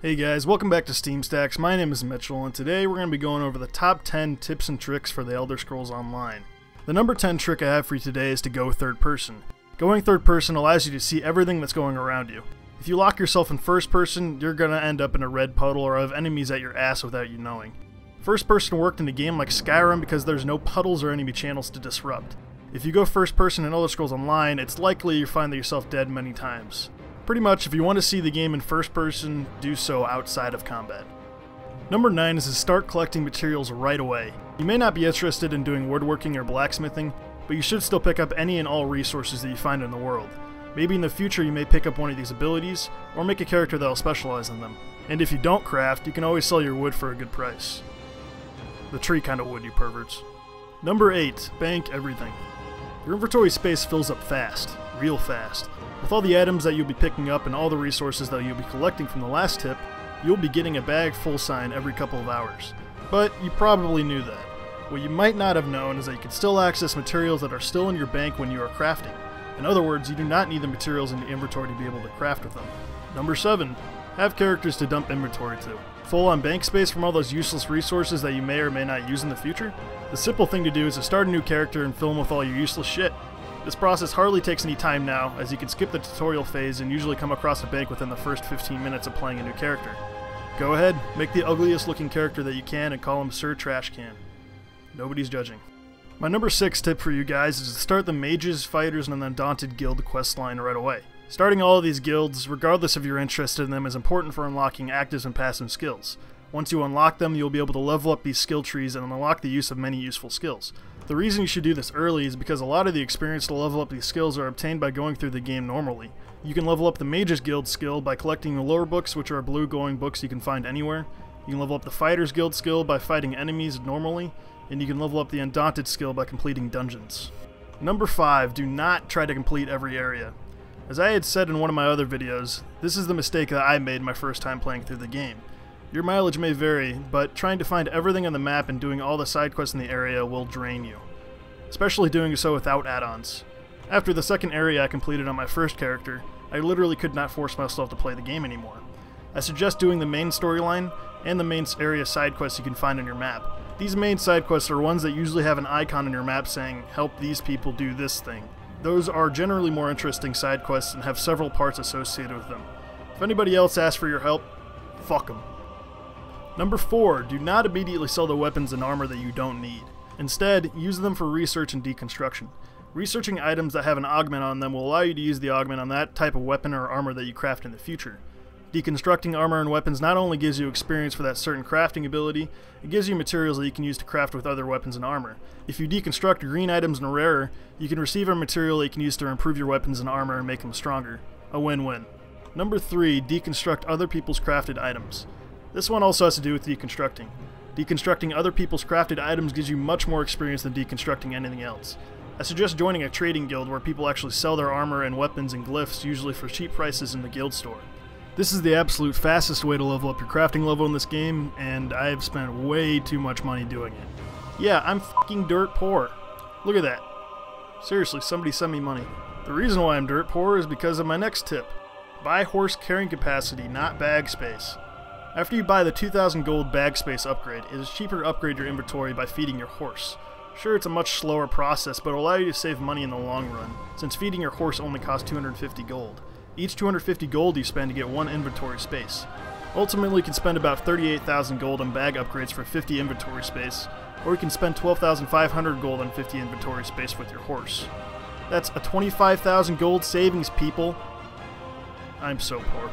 Hey guys, welcome back to SteamStax. My name is Mitchell, and today we're going to be going over the top 10 tips and tricks for the Elder Scrolls Online. The number 10 trick I have for you today is to go third person. Going third person allows you to see everything that's going around you. If you lock yourself in first person, you're going to end up in a red puddle or have enemies at your ass without you knowing. First person worked in a game like Skyrim because there's no puddles or enemy channels to disrupt. If you go first person in Elder Scrolls Online, it's likely you find yourself dead many times. Pretty much, if you want to see the game in first person, do so outside of combat. Number 9 is to start collecting materials right away. You may not be interested in doing woodworking or blacksmithing, but you should still pick up any and all resources that you find in the world. Maybe in the future you may pick up one of these abilities, or make a character that will specialize in them. And if you don't craft, you can always sell your wood for a good price. The tree kind of wood, you perverts. Number 8, bank everything. Your inventory space fills up fast, real fast. With all the items that you'll be picking up and all the resources that you'll be collecting from the last tip, you'll be getting a bag full sign every couple of hours. But you probably knew that. What you might not have known is that you can still access materials that are still in your bank when you are crafting. In other words, you do not need the materials in your inventory to be able to craft with them. Number 7, have characters to dump inventory to. Full on bank space from all those useless resources that you may or may not use in the future? The simple thing to do is to start a new character and fill them with all your useless shit. This process hardly takes any time now, as you can skip the tutorial phase and usually come across a bank within the first 15 minutes of playing a new character. Go ahead, make the ugliest looking character that you can and call him Sir Trash Can. Nobody's judging. My number 6 tip for you guys is to start the Mages, Fighters, and Undaunted Guild questline right away. Starting all of these guilds, regardless if you're interested in them, is important for unlocking active and passive skills. Once you unlock them, you'll be able to level up these skill trees and unlock the use of many useful skills. The reason you should do this early is because a lot of the experience to level up these skills are obtained by going through the game normally. You can level up the Mages Guild skill by collecting the lore books, which are blue glowing books you can find anywhere. You can level up the Fighters Guild skill by fighting enemies normally, and you can level up the Undaunted skill by completing dungeons. Number 5, do not try to complete every area. As I had said in one of my other videos, this is the mistake that I made my first time playing through the game. Your mileage may vary, but trying to find everything on the map and doing all the side quests in the area will drain you. Especially doing so without add-ons. After the second area I completed on my first character, I literally could not force myself to play the game anymore. I suggest doing the main storyline and the main area side quests you can find on your map. These main side quests are ones that usually have an icon on your map saying, "Help these people do this thing." Those are generally more interesting side quests and have several parts associated with them. If anybody else asks for your help, fuck them. Number 4, do not immediately sell the weapons and armor that you don't need. Instead, use them for research and deconstruction. Researching items that have an augment on them will allow you to use the augment on that type of weapon or armor that you craft in the future. Deconstructing armor and weapons not only gives you experience for that certain crafting ability, it gives you materials that you can use to craft with other weapons and armor. If you deconstruct green items and rarer, you can receive a material that you can use to improve your weapons and armor and make them stronger. A win-win. Number 3, deconstruct other people's crafted items. This one also has to do with deconstructing. Deconstructing other people's crafted items gives you much more experience than deconstructing anything else. I suggest joining a trading guild where people actually sell their armor and weapons and glyphs, usually for cheap prices in the guild store. This is the absolute fastest way to level up your crafting level in this game, and I have spent way too much money doing it. Yeah, I'm fucking dirt poor. Look at that. Seriously, somebody send me money. The reason why I'm dirt poor is because of my next tip. Buy horse carrying capacity, not bag space. After you buy the 2000 gold bag space upgrade, it is cheaper to upgrade your inventory by feeding your horse. Sure, it's a much slower process, but it will allow you to save money in the long run, since feeding your horse only costs 250 gold. Each 250 gold you spend to get 1 inventory space. Ultimately, you can spend about 38,000 gold on bag upgrades for 50 inventory space, or you can spend 12,500 gold on 50 inventory space with your horse. That's a 25,000 gold savings, people. I'm so poor.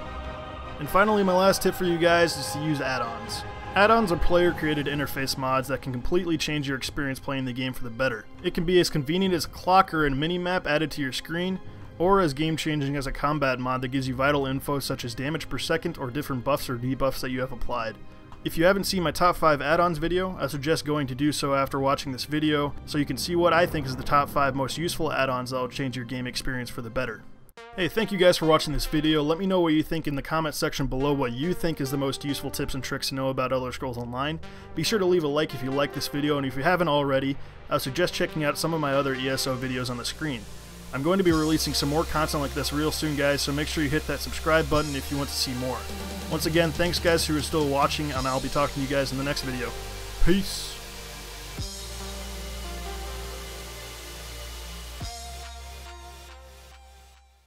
And finally, my last tip for you guys is to use add-ons. Add-ons are player-created interface mods that can completely change your experience playing the game for the better. It can be as convenient as a clock or a mini-map added to your screen, or as game-changing as a combat mod that gives you vital info such as damage per second or different buffs or debuffs that you have applied. If you haven't seen my top 5 add-ons video, I suggest going to do so after watching this video so you can see what I think is the top 5 most useful add-ons that will change your game experience for the better. Hey, thank you guys for watching this video. Let me know what you think in the comment section below, what you think is the most useful tips and tricks to know about Elder Scrolls Online. Be sure to leave a like if you like this video, and if you haven't already, I would suggest checking out some of my other ESO videos on the screen. I'm going to be releasing some more content like this real soon, guys, so make sure you hit that subscribe button if you want to see more. Once again, thanks guys who are still watching, and I'll be talking to you guys in the next video. Peace!